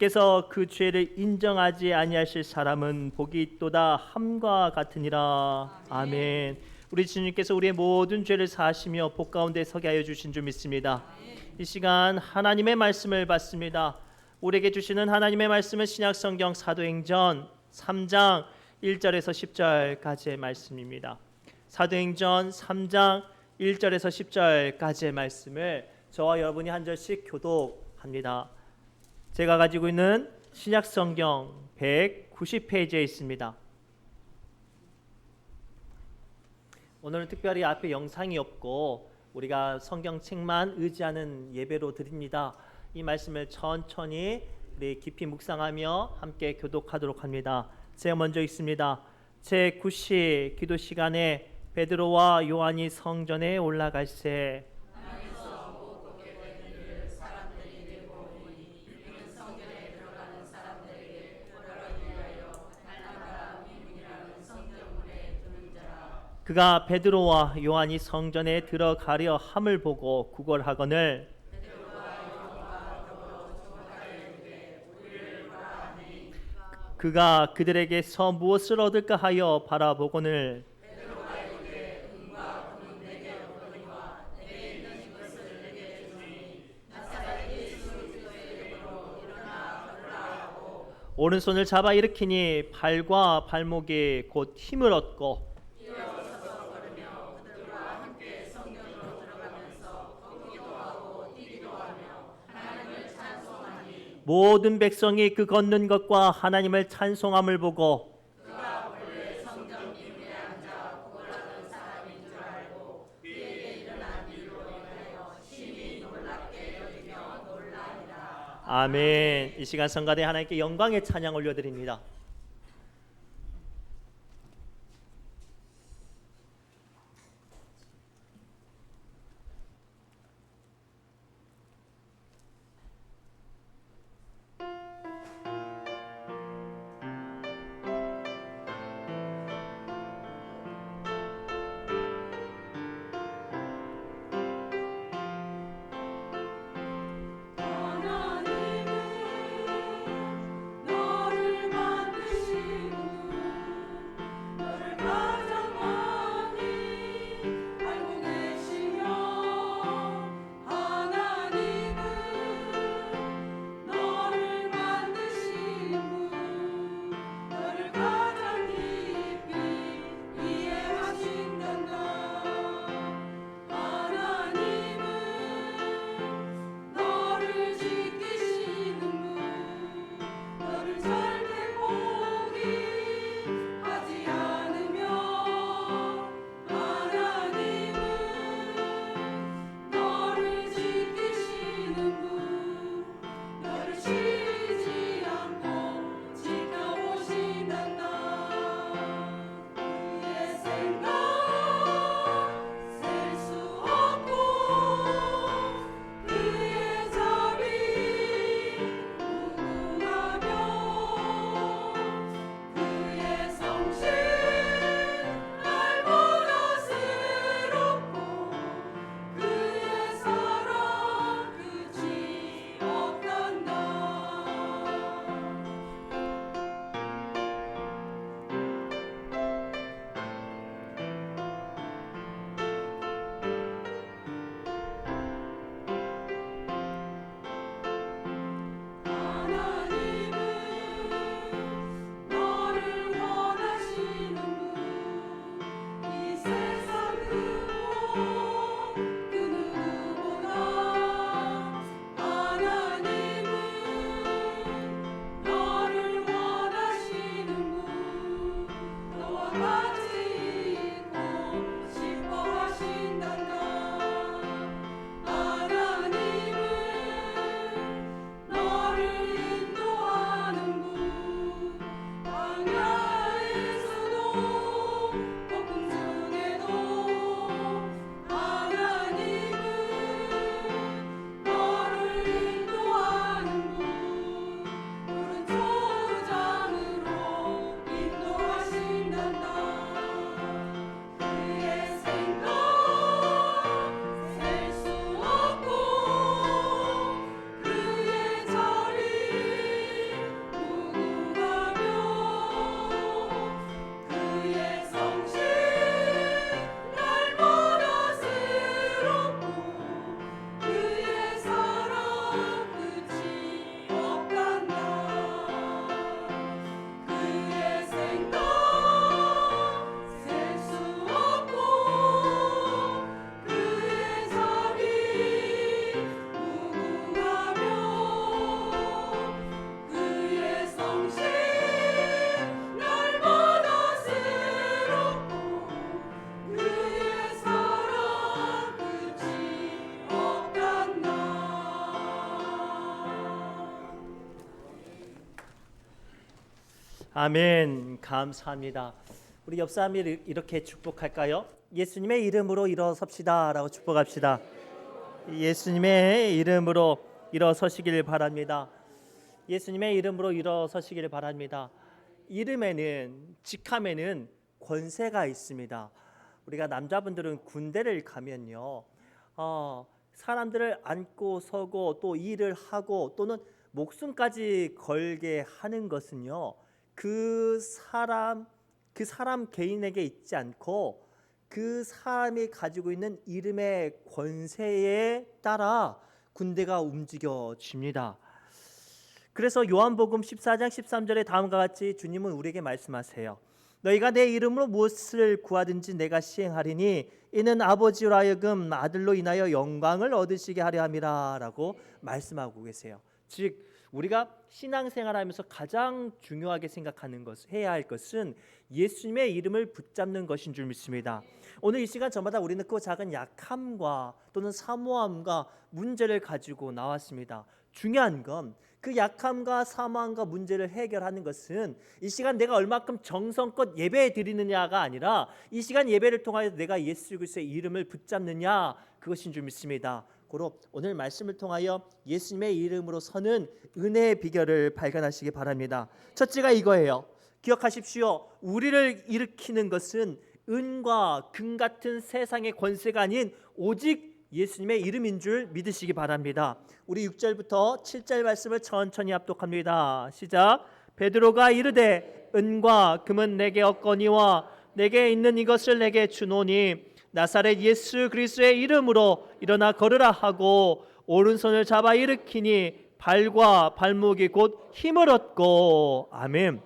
주께서 그 죄를 인정하지 아니하실 사람은 복이 있도다 함과 같으니라. 아멘. 우리 주님께서 우리의 모든 죄를 사하시며 복 가운데 서게 하여 주신 줄 믿습니다. 이 시간 하나님의 말씀을 받습니다. 우리에게 주시는 하나님의 말씀은 신약성경 사도행전 3장 1절에서 10절까지의 말씀입니다. 사도행전 3장 1절에서 10절까지의 말씀을 저와 여러분이 한 절씩 교독합니다. 제가 가지고 있는 신약성경 190페이지에 있습니다. 오늘은 특별히 앞에 영상이 없고 우리가 성경책만 의지하는 예배로 드립니다. 이 말씀을 천천히 우리 깊이 묵상하며 함께 교독하도록 합니다. 제가 먼저 읽습니다. 제9시 기도 시간에 베드로와 요한이 성전에 올라갈새 그가 베드로와 요한이 성전에 들어가려 함을 보고 구걸하거늘 그가 그들에게서 무엇을 얻을까 하여 바라보거늘 오른손을 잡아 일으키니 발과 발목이 곧 힘을 얻고 모든 백성이 그 걷는 것과 하나님을 찬송함을 보고 아멘. 이 시간 성가대 하나님께 영광의 찬양 올려드립니다. 아멘. 감사합니다. 우리 옆 사람이 이렇게 축복할까요? 예수님의 이름으로 일어섭시다라고 축복합시다. 예수님의 이름으로 일어서시길 바랍니다. 예수님의 이름으로 일어서시길 바랍니다. 이름에는 직함에는 권세가 있습니다. 우리가 남자분들은 군대를 가면요, 사람들을 안고 서고 또 일을 하고 또는 목숨까지 걸게 하는 것은요, 그 사람 개인에게 있지 않고 그 사람이 가지고 있는 이름의 권세에 따라 군대가 움직여집니다. 그래서 요한복음 14장 13절에 다음과 같이 주님은 우리에게 말씀하세요. 너희가 내 이름으로 무엇을 구하든지 내가 시행하리니 이는 아버지로 하여금 아들로 인하여 영광을 얻으시게 하려 함이라 라고 말씀하고 계세요. 즉 우리가 신앙생활하면서 가장 중요하게 생각하는 것, 해야 할 것은 예수님의 이름을 붙잡는 것인 줄 믿습니다. 오늘 이 시간 저마다 우리는 그 작은 약함과 또는 사모함과 문제를 가지고 나왔습니다. 중요한 건 그 약함과 사모함과 문제를 해결하는 것은 이 시간 내가 얼마큼 정성껏 예배 드리느냐가 아니라 이 시간 예배를 통하여 내가 예수 그리스도의 이름을 붙잡느냐, 그것인 줄 믿습니다. 고로 오늘 말씀을 통하여 예수님의 이름으로 서는 은혜의 비결을 발견하시기 바랍니다. 첫째가 이거예요. 기억하십시오. 우리를 일으키는 것은 은과 금 같은 세상의 권세가 아닌 오직 예수님의 이름인 줄 믿으시기 바랍니다. 우리 6절부터 7절 말씀을 천천히 합독합니다. 시작. 베드로가 이르되 은과 금은 내게 없거니와 내게 있는 이것을 내게 주노니 나사렛 예수 그리스도의 이름으로 일어나 걸으라 하고 오른손을 잡아 일으키니 발과 발목이 곧 힘을 얻고. 아멘.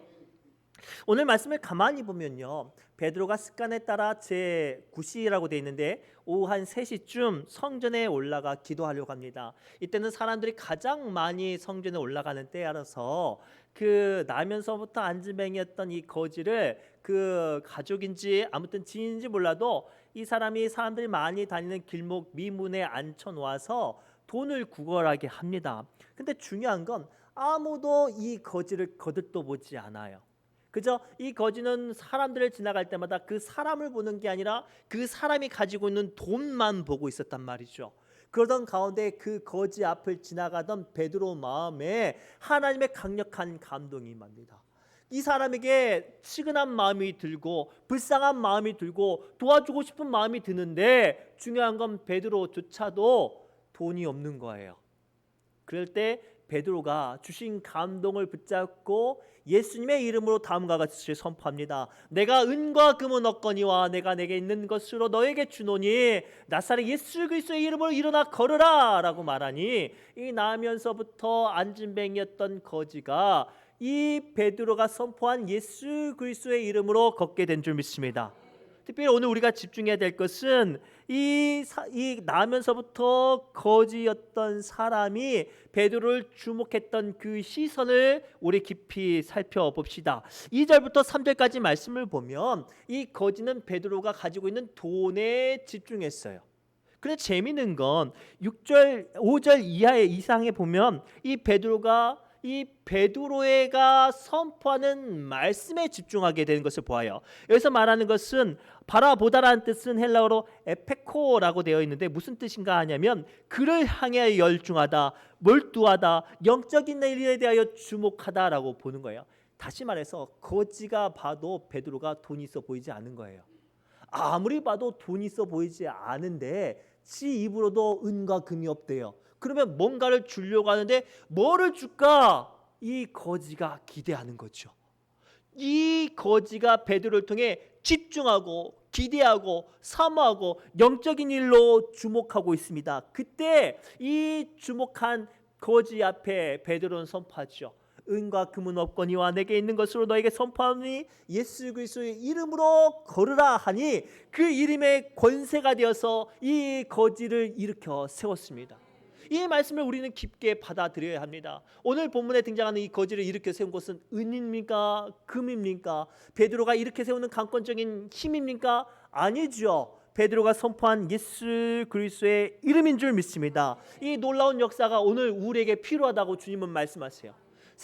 오늘 말씀을 가만히 보면요, 베드로가 습관에 따라 제9시라고 되어 있는데 오후 한 3시쯤 성전에 올라가 기도하려고 합니다. 이때는 사람들이 가장 많이 성전에 올라가는 때라서 그 나면서부터 안진뱅이였던 이 거지를 그 가족인지 아무튼 지인인지 몰라도 이 사람이 사람들이 많이 다니는 길목 미문에 앉혀 놓아서 돈을 구걸하게 합니다. 근데 중요한 건 아무도 이 거지를 거들떠 보지 않아요. 그저 이 거지는 사람들을 지나갈 때마다 그 사람을 보는 게 아니라 그 사람이 가지고 있는 돈만 보고 있었단 말이죠. 그러던 가운데 그 거지 앞을 지나가던 베드로 마음에 하나님의 강력한 감동이 임합니다. 이 사람에게 측은한 마음이 들고 불쌍한 마음이 들고 도와주고 싶은 마음이 드는데 중요한 건 베드로조차도 돈이 없는 거예요. 그럴 때 베드로가 주신 감동을 붙잡고 예수님의 이름으로 다음과 같이 선포합니다. 내가 은과 금은 없거니와 내가 내게 있는 것으로 너에게 주노니 나사렛 예수 그리스도의 이름으로 일어나 걸으라 라고 말하니 이 나면서부터 안진뱅이였던 거지가 이 베드로가 선포한 예수 그리스도의 이름으로 걷게 된 줄 믿습니다. 특별히 오늘 우리가 집중해야 될 것은 이 나면서부터 거지였던 사람이 베드로를 주목했던 그 시선을 우리 깊이 살펴봅시다. 2절부터 3절까지 말씀을 보면 이 거지는 베드로가 가지고 있는 돈에 집중했어요. 그런데 재미있는 건 6절, 5절 이상에 보면 이 베드로가 선포하는 말씀에 집중하게 되는 것을 보아요. 여기서 말하는 것은 바라보다라는 뜻은 헬라어로 에페코라고 되어 있는데 무슨 뜻인가 하냐면 그를 향해 열중하다, 몰두하다, 영적인 일에 대하여 주목하다라고 보는 거예요. 다시 말해서 거지가 봐도 베드로가 돈이 있어 보이지 않은 거예요. 아무리 봐도 돈이 있어 보이지 않은데 지 입으로도 은과 금이 없대요. 그러면 뭔가를 주려고 하는데 뭐를 줄까? 이 거지가 기대하는 거죠. 이 거지가 베드로를 통해 집중하고 기대하고 사모하고 영적인 일로 주목하고 있습니다. 그때 이 주목한 거지 앞에 베드로는 선포하죠. 은과 금은 없거니와 내게 있는 것으로 너에게 선포하니 예수 그리스도의 이름으로 걸으라 하니 그 이름의 권세가 되어서 이 거지를 일으켜 세웠습니다. 이 말씀을 우리는 깊게 받아들여야 합니다. 오늘 본문에 등장하는 이 거지를 일으켜 세운 것은 은입니까? 금입니까? 베드로가 일으켜 세우는 강권적인 힘입니까? 아니죠. 베드로가 선포한 예수 그리스도의 이름인 줄 믿습니다. 이 놀라운 역사가 오늘 우리에게 필요하다고 주님은 말씀하세요.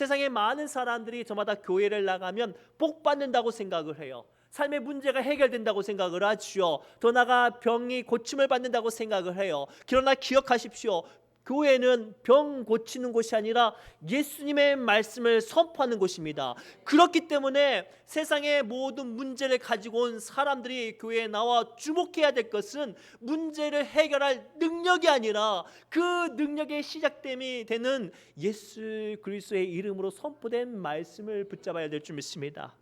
세상에 많은 사람들이 저마다 교회를 나가면 복 받는다고 생각을 해요. 삶의 문제가 해결된다고 생각을 하죠. 더 나아가 병이 고침을 받는다고 생각을 해요. 그러나 기억하십시오. 교회는 병 고치는 곳이 아니라 예수님의 말씀을 선포하는 곳입니다. 그렇기 때문에 세상의 모든 문제를 가지고 온 사람들이 교회에 나와 주목해야 될 것은 문제를 해결할 능력이 아니라 그 능력의 시작됨이 되는 예수 그리스도의 이름으로 선포된 말씀을 붙잡아야 될 줄 믿습니다.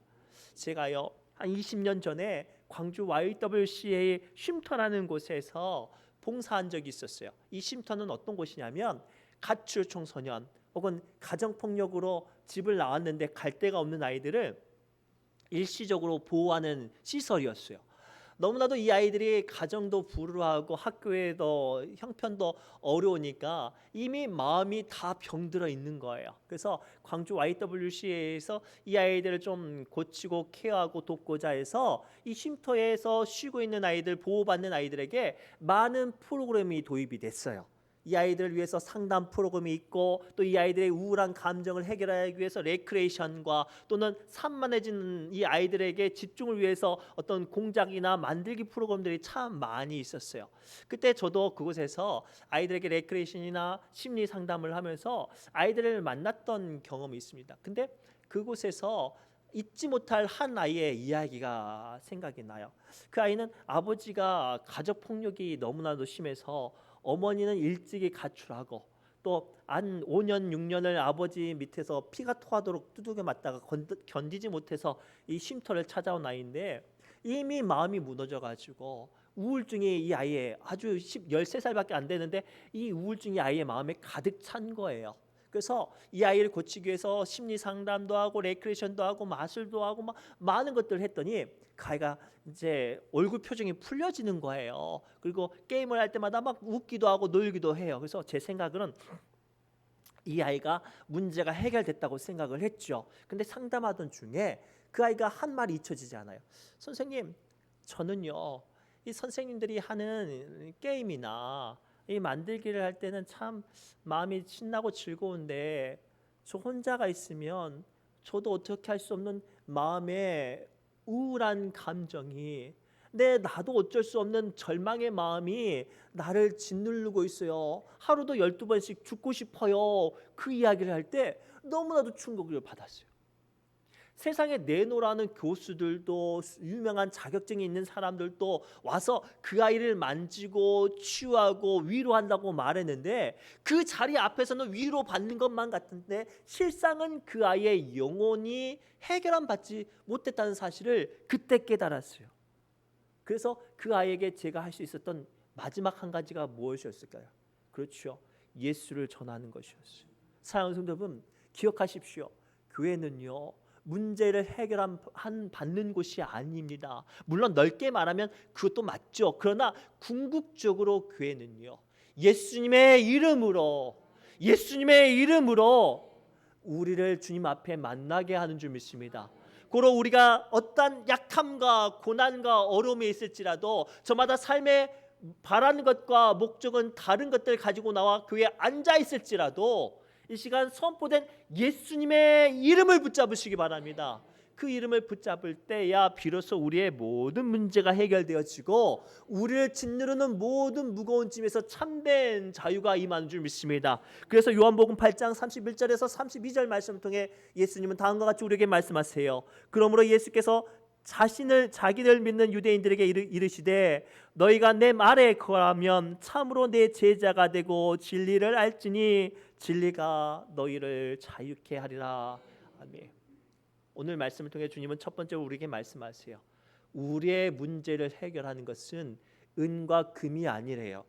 제가요 한 20년 전에 광주 YWCA 쉼터라는 곳에서 봉사한 적이 있었어요. 이 쉼터는 어떤 곳이냐면 가출 청소년 혹은 가정폭력으로 집을 나왔는데 갈 데가 없는 아이들을 일시적으로 보호하는 시설이었어요. 너무나도 이 아이들이 가정도 불우하고 학교에도 형편도 어려우니까 이미 마음이 다 병들어 있는 거예요. 그래서 광주 YWCA에서 이 아이들을 좀 고치고 케어하고 돕고자 해서 이 쉼터에서 쉬고 있는 아이들, 보호받는 아이들에게 많은 프로그램이 도입이 됐어요. 이 아이들을 위해서 상담 프로그램이 있고 또 이 아이들의 우울한 감정을 해결하기 위해서 레크레이션과 또는 산만해지는 이 아이들에게 집중을 위해서 어떤 공작이나 만들기 프로그램들이 참 많이 있었어요. 그때 저도 그곳에서 아이들에게 레크레이션이나 심리 상담을 하면서 아이들을 만났던 경험이 있습니다. 근데 그곳에서 잊지 못할 한 아이의 이야기가 생각이 나요. 그 아이는 아버지가 가족 폭력이 너무나도 심해서 어머니는 일찍이 가출하고 또 한 5년 6년을 아버지 밑에서 피가 토하도록 두들겨 맞다가 견디지 못해서 이 쉼터를 찾아온 아이인데 이미 마음이 무너져 가지고 우울증이 이 아이의 아주 13살밖에 안 되는데 이 우울증이 아이의 마음에 가득 찬 거예요. 그래서 이 아이를 고치기 위해서 심리 상담도 하고 레크레이션도 하고 마술도 하고 막 많은 것들을 했더니 그 아이가 이제 얼굴 표정이 풀려지는 거예요. 그리고 게임을 할 때마다 막 웃기도 하고 놀기도 해요. 그래서 제 생각은 이 아이가 문제가 해결됐다고 생각을 했죠. 근데 상담하던 중에 그 아이가 한 말이 잊혀지지 않아요. 선생님, 저는요 이 선생님들이 하는 게임이나 이 만들기를 할 때는 참 마음이 신나고 즐거운데 저 혼자가 있으면 저도 어떻게 할 수 없는 마음의 우울한 감정이 나도 어쩔 수 없는 절망의 마음이 나를 짓누르고 있어요. 하루도 12번씩 죽고 싶어요. 그 이야기를 할 때 너무나도 충격을 받았어요. 세상에 내노라는 교수들도 유명한 자격증이 있는 사람들도 와서 그 아이를 만지고 치유하고 위로한다고 말했는데 그 자리 앞에서는 위로받는 것만 같은데 실상은 그 아이의 영혼이 해결함 받지 못했다는 사실을 그때 깨달았어요. 그래서 그 아이에게 제가 할 수 있었던 마지막 한 가지가 무엇이었을까요? 그렇죠. 예수를 전하는 것이었어요. 사랑하는 성도 여러분, 기억하십시오. 교회는요 문제를 받는 곳이 아닙니다. 물론 넓게 말하면 그것도 맞죠. 그러나 궁극적으로 교회는요 예수님의 이름으로 우리를 주님 앞에 만나게 하는 줄 믿습니다. 고로 우리가 어떤 약함과 고난과 어려움이 있을지라도 저마다 삶에 바라는 것과 목적은 다른 것들을 가지고 나와 교회에 앉아 있을지라도 이 시간 선포된 예수님의 이름을 붙잡으시기 바랍니다. 그 이름을 붙잡을 때야 비로소 우리의 모든 문제가 해결되어지고 우리를 짓누르는 모든 무거운 짐에서 참된 자유가 임하는 줄 믿습니다. 그래서 요한복음 8장 31절에서 32절 말씀을 통해 예수님은 다음과 같이 우리에게 말씀하세요. 그러므로 예수께서 자기를 믿는 유대인들에게 이르시되 너희가 내 말에 거하면 참으로 내 제자가 되고 진리를 알지니 진리가 너희를 자유케 하리라. 아멘. 오늘 말씀을 통해 주님은 첫 번째로 우리에게 말씀하세요. 우리의 문제를 해결하는 것은 은과 금이 아니래요.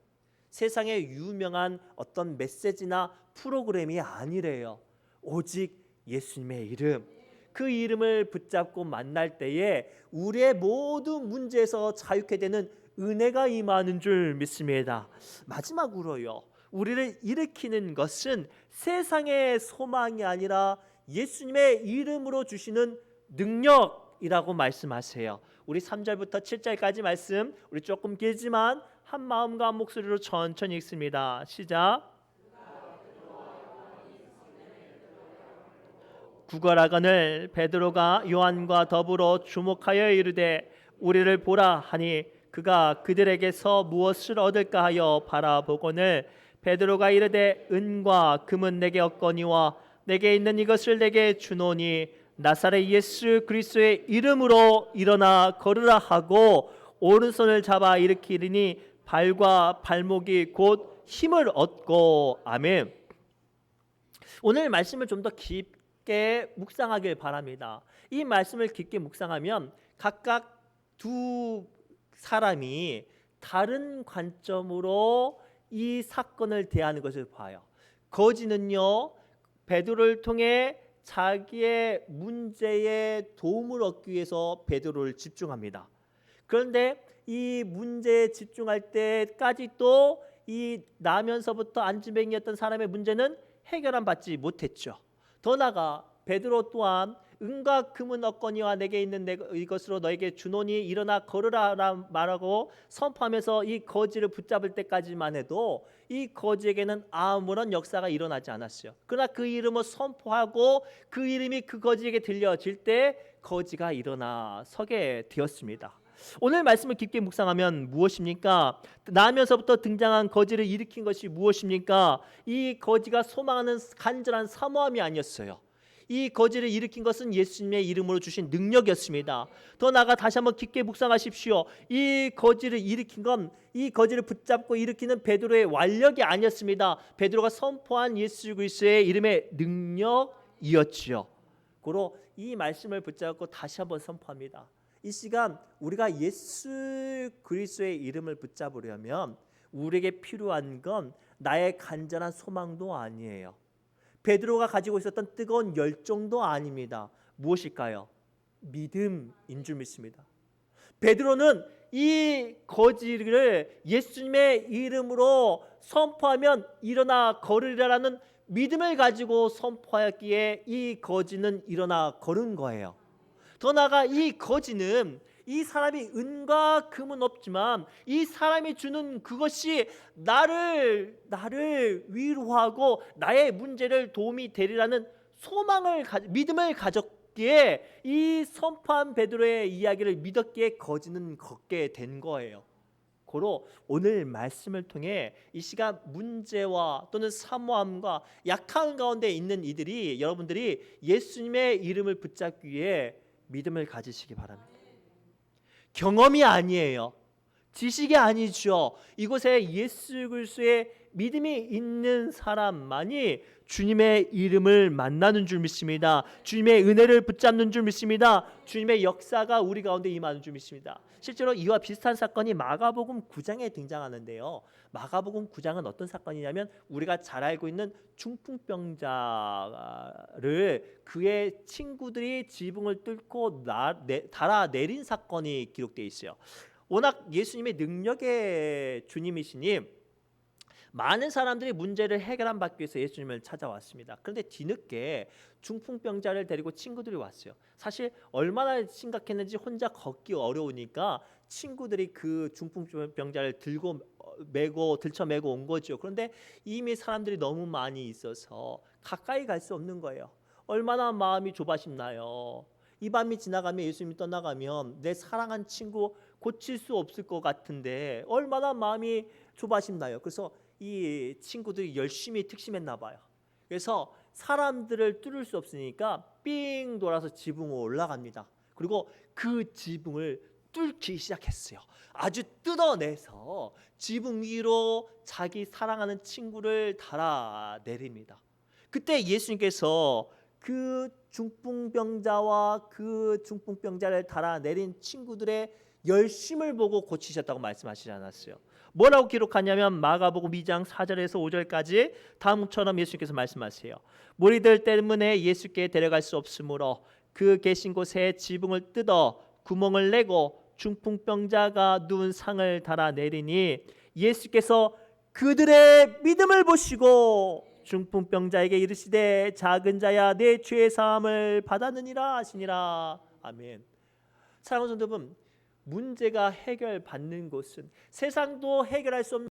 세상에 유명한 어떤 메시지나 프로그램이 아니래요. 오직 예수님의 이름, 그 이름을 붙잡고 만날 때에 우리의 모든 문제에서 자유케 되는 은혜가 임하는 줄 믿습니다. 마지막으로요, 우리를 일으키는 것은 세상의 소망이 아니라 예수님의 이름으로 주시는 능력이라고 말씀하세요. 우리 3절부터 7절까지 말씀, 우리 조금 길지만 한 마음과 한 목소리로 천천히 읽습니다. 시작. 구걸하거늘 베드로가 요한과 더불어 주목하여 이르되 우리를 보라 하니 그가 그들에게서 무엇을 얻을까 하여 바라보거늘 베드로가 이르되 은과 금은 내게 없거니와 내게 있는 이것을 내게 주노니 나사렛 예수 그리스도의 이름으로 일어나 걸으라 하고 오른손을 잡아 일으키리니 발과 발목이 곧 힘을 얻고. 아멘. 오늘 말씀을 좀 더 깊게 묵상하길 바랍니다. 이 말씀을 깊게 묵상하면 각각 두 사람이 다른 관점으로 이 사건을 대하는 것을 봐요. 거지는요, 베드로를 통해 자기의 문제에 도움을 얻기 위해서 베드로를 집중합니다. 그런데 이 문제에 집중할 때까지 또 이 나면서부터 안진뱅이였던 사람의 문제는 해결함 받지 못했죠. 더 나아가 베드로 또한 은과 금은 얻거니와 내게 있는 이것으로 너에게 주노니 일어나 걸으라 말하고 선포하면서 이 거지를 붙잡을 때까지만 해도 이 거지에게는 아무런 역사가 일어나지 않았어요. 그러나 그 이름을 선포하고 그 이름이 그 거지에게 들려질 때 거지가 일어나 서게 되었습니다. 오늘 말씀을 깊게 묵상하면 무엇입니까? 나면서부터 등장한 거지를 일으킨 것이 무엇입니까? 이 거지가 소망하는 간절한 사모함이 아니었어요. 이 거지를 일으킨 것은 예수님의 이름으로 주신 능력이었습니다. 더 나아가 다시 한번 깊게 묵상하십시오. 이 거지를 일으킨 건 이 거지를 붙잡고 일으키는 베드로의 완력이 아니었습니다. 베드로가 선포한 예수 그리스도의 이름의 능력이었지요. 고로 이 말씀을 붙잡고 다시 한번 선포합니다. 이 시간 우리가 예수 그리스도의 이름을 붙잡으려면 우리에게 필요한 건 나의 간절한 소망도 아니에요. 베드로가 가지고 있었던 뜨거운 열정도 아닙니다. 무엇일까요? 믿음인 줄 믿습니다. 베드로는 이 거지를 예수님의 이름으로 선포하면 일어나 걸으리라는 믿음을 가지고 선포하였기에 이 거지는 일어나 걸은 거예요. 더 나아가 이 거지는 이 사람이 은과 금은 없지만 이 사람이 주는 그것이 나를 위로하고 나의 문제를 도움이 되리라는 믿음을 가졌기에 이 선포한 베드로의 이야기를 믿었기에 거지는 걷게 된 거예요. 고로 오늘 말씀을 통해 이 시간 문제와 또는 사모함과 약한 가운데 있는 여러분들이 예수님의 이름을 붙잡기 위해 믿음을 가지시기 바랍니다. 경험이 아니에요. 지식이 아니죠. 이곳에 예수 그리스도의 믿음이 있는 사람만이 주님의 이름을 만나는 줄 믿습니다. 주님의 은혜를 붙잡는 줄 믿습니다. 주님의 역사가 우리 가운데 임하는 줄 믿습니다. 실제로 이와 비슷한 사건이 마가복음 9장에 등장하는데요. 마가복음 9장은 어떤 사건이냐면 우리가 잘 알고 있는 중풍병자를 그의 친구들이 지붕을 뚫고 달아내린 사건이 기록되어 있어요. 워낙 예수님의 능력의 주님이시니 많은 사람들이 문제를 해결함 받기 위해서 예수님을 찾아왔습니다. 그런데 뒤늦게 중풍병자를 데리고 친구들이 왔어요. 사실 얼마나 심각했는지 혼자 걷기 어려우니까 친구들이 그 중풍병자를 들쳐메고 온 거죠. 그런데 이미 사람들이 너무 많이 있어서 가까이 갈 수 없는 거예요. 얼마나 마음이 좁아심나요. 이 밤이 지나가면 예수님이 떠나가면 내 사랑한 친구 고칠 수 없을 것 같은데 얼마나 마음이 좁아심나요. 그래서 이 친구들이 열심히 특심했나 봐요. 그래서 사람들을 뚫을 수 없으니까 삥 돌아서 지붕으로 올라갑니다. 그리고 그 지붕을 뚫기 시작했어요. 아주 뜯어내서 지붕 위로 자기 사랑하는 친구를 달아내립니다. 그때 예수님께서 그 중풍병자와 그 중풍병자를 달아내린 친구들의 열심을 보고 고치셨다고 말씀하시지 않았어요. 뭐라고 기록하냐면 마가복음 2장 4절에서 5절까지 다음처럼 예수님께서 말씀하세요. 무리들 때문에 예수께 데려갈 수 없으므로 그 계신 곳에 지붕을 뜯어 구멍을 내고 중풍병자가 누운 상을 달아내리니 예수께서 그들의 믿음을 보시고 중풍병자에게 이르시되 작은 자야 내 죄 사함을 받았느니라 하시니라. 아멘. 사랑하는 성도 여러분, 문제가 해결받는 곳은 세상도 해결할 수 없는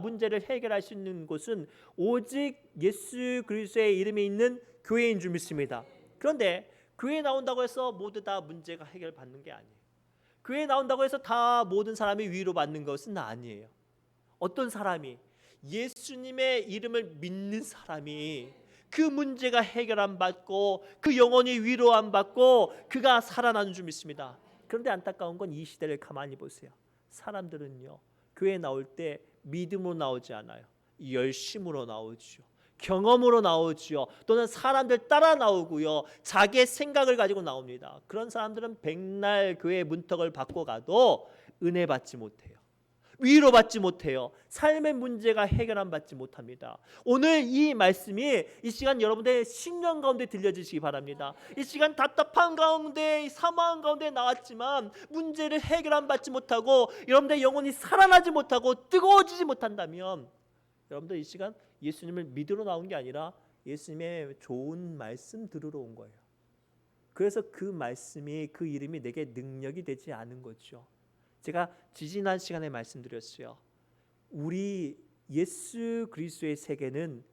문제를 해결할 수 있는 곳은 오직 예수 그리스도의 이름이 있는 교회인 줄 믿습니다. 그런데 교회에 나온다고 해서 모두 다 문제가 해결받는 게 아니에요. 교회에 나온다고 해서 다 모든 사람이 위로받는 것은 아니에요. 어떤 사람이 예수님의 이름을 믿는 사람이 그 문제가 해결 안 받고 그 영혼이 위로 안 받고 그가 살아나는 줄 믿습니다. 그런데 안타까운 건 이 시대를 가만히 보세요. 사람들은요, 교회에 나올 때 믿음으로 나오지 않아요. 열심으로 나오죠. 경험으로 나오죠. 또는 사람들 따라 나오고요. 자기의 생각을 가지고 나옵니다. 그런 사람들은 백날 교회 문턱을 받고 가도 은혜 받지 못해요. 위로받지 못해요. 삶의 문제가 해결 안 받지 못합니다. 오늘 이 말씀이 이 시간 여러분들의 심령 가운데 들려주시기 바랍니다. 이 시간 답답한 가운데, 사망한 가운데 나왔지만 문제를 해결 안 받지 못하고 여러분들의 영혼이 살아나지 못하고 뜨거워지지 못한다면 여러분들 이 시간 예수님을 믿으러 나온 게 아니라 예수님의 좋은 말씀 들으러 온 거예요. 그래서 그 말씀이, 그 이름이 내게 능력이 되지 않은 거죠. 제가 지지난 시간에 말씀드렸어요. 우리 예수 그리스도의 세계는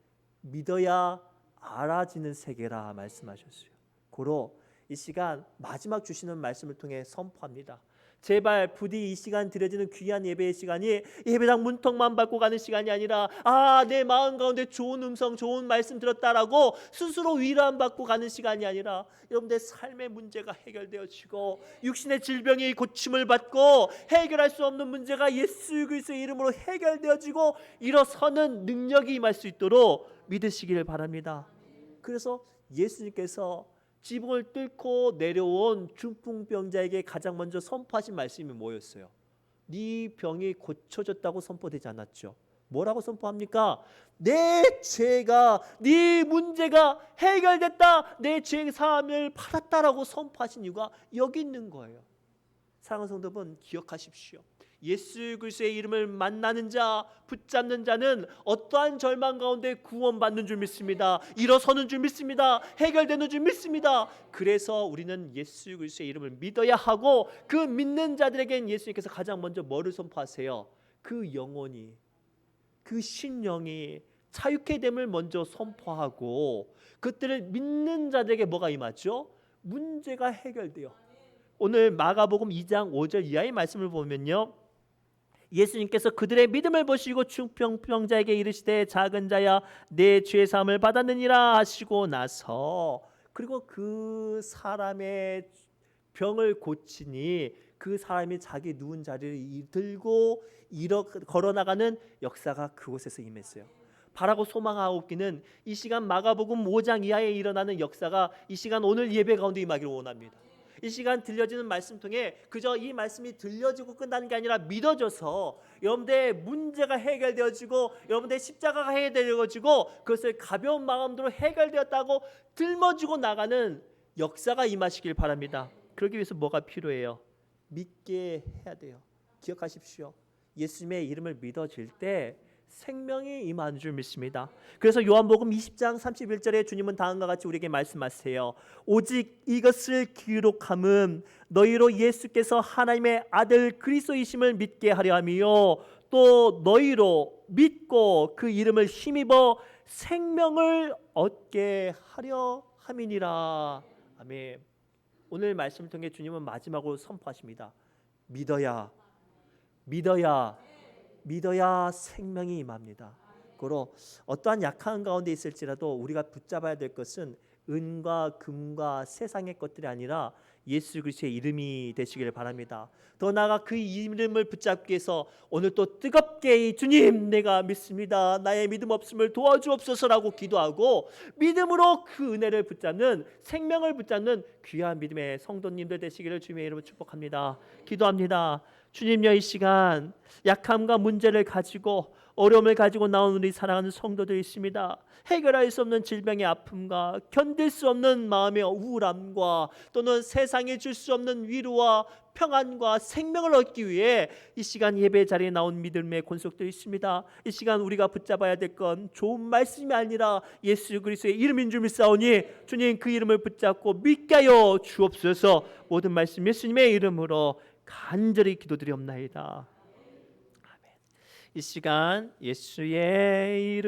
믿어야 알아지는 세계라 말씀하셨어요. 고로 이 시간 마지막 주시는 말씀을 통해 선포합니다. 제발 부디 이 시간 드려지는 귀한 예배의 시간이 예배당 문턱만 밟고 가는 시간이 아니라 내 마음 가운데 좋은 음성, 좋은 말씀 들었다라고 스스로 위로 안 받고 가는 시간이 아니라 여러분들의 삶의 문제가 해결되어지고 육신의 질병이 고침을 받고 해결할 수 없는 문제가 예수 그리스도의 이름으로 해결되어지고 일어서는 능력이 임할 수 있도록 믿으시기를 바랍니다. 그래서 예수님께서 지붕을 뚫고 내려온 중풍병자에게 가장 먼저 선포하신 말씀이 뭐였어요? 네 병이 고쳐졌다고 선포되지 않았죠? 뭐라고 선포합니까? 내 죄가, 네 문제가 해결됐다, 내 죄 사함을 받았다라고 선포하신 이유가 여기 있는 거예요. 사랑하는 성도분, 기억하십시오. 예수 그리스도의 이름을 만나는 자, 붙잡는 자는 어떠한 절망 가운데 구원받는 줄 믿습니다. 일어서는 줄 믿습니다. 해결되는 줄 믿습니다. 그래서 우리는 예수 그리스도의 이름을 믿어야 하고 그 믿는 자들에겐 예수님께서 가장 먼저 뭐를 선포하세요? 그 영혼이, 그 신령이 자유케 됨을 먼저 선포하고 그들을 믿는 자들에게 뭐가 임하죠? 문제가 해결돼요. 오늘 마가복음 2장 5절 이하의 말씀을 보면요, 예수님께서 그들의 믿음을 보시고 중풍병자에게 이르시되 작은 자야 내 죄 사함을 받았느니라 하시고 나서 그리고 그 사람의 병을 고치니 그 사람이 자기 누운 자리를 들고 걸어나가는 역사가 그곳에서 임했어요. 바라고 소망하옵기는 이 시간 마가복음 5장 이하에 일어나는 역사가 이 시간 오늘 예배 가운데 임하기를 원합니다. 이 시간 들려지는 말씀 통해 그저 이 말씀이 들려지고 끝나는 게 아니라 믿어져서 여러분들의 문제가 해결되어지고 여러분들의 십자가가 해결되어지고 그것을 가벼운 마음으로 해결되었다고 들머지고 나가는 역사가 임하시길 바랍니다. 그러기 위해서 뭐가 필요해요? 믿게 해야 돼요. 기억하십시오. 예수님의 이름을 믿어질 때 생명이 임하는 줄 믿습니다. 그래서 요한복음 20장 31절에 주님은 다음과 같이 우리에게 말씀하세요. 오직 이것을 기록함은 너희로 예수께서 하나님의 아들 그리스도이심을 믿게 하려 함이요 또 너희로 믿고 그 이름을 힘입어 생명을 얻게 하려 함이니라. 아멘. 오늘 말씀을 통해 주님은 마지막으로 선포하십니다. 믿어야 생명이 임합니다. 그로 어떠한 약한 가운데 있을지라도 우리가 붙잡아야 될 것은 은과 금과 세상의 것들이 아니라 예수 그리스도의 이름이 되시기를 바랍니다. 더 나아가 그 이름을 붙잡기 위해서 오늘 또 뜨겁게 주님 내가 믿습니다. 나의 믿음 없음을 도와주옵소서라고 기도하고 믿음으로 그 은혜를 붙잡는 생명을 붙잡는 귀한 믿음의 성도님들 되시기를 주님의 이름으로 축복합니다. 기도합니다. 주님여 이 시간 약함과 문제를 가지고 어려움을 가지고 나온 우리 사랑하는 성도들이 있습니다. 해결할 수 없는 질병의 아픔과 견딜 수 없는 마음의 우울함과 또는 세상에 줄 수 없는 위로와 평안과 생명을 얻기 위해 이 시간 예배 자리에 나온 믿음의 권속들이 있습니다. 이 시간 우리가 붙잡아야 될 건 좋은 말씀이 아니라 예수 그리스도의 이름인 줄 믿사오니 주님 그 이름을 붙잡고 믿게 하여 주옵소서. 모든 말씀 예수님의 이름으로 간절히 기도드리옵나이다. 아멘. 이 시간 예수의 이름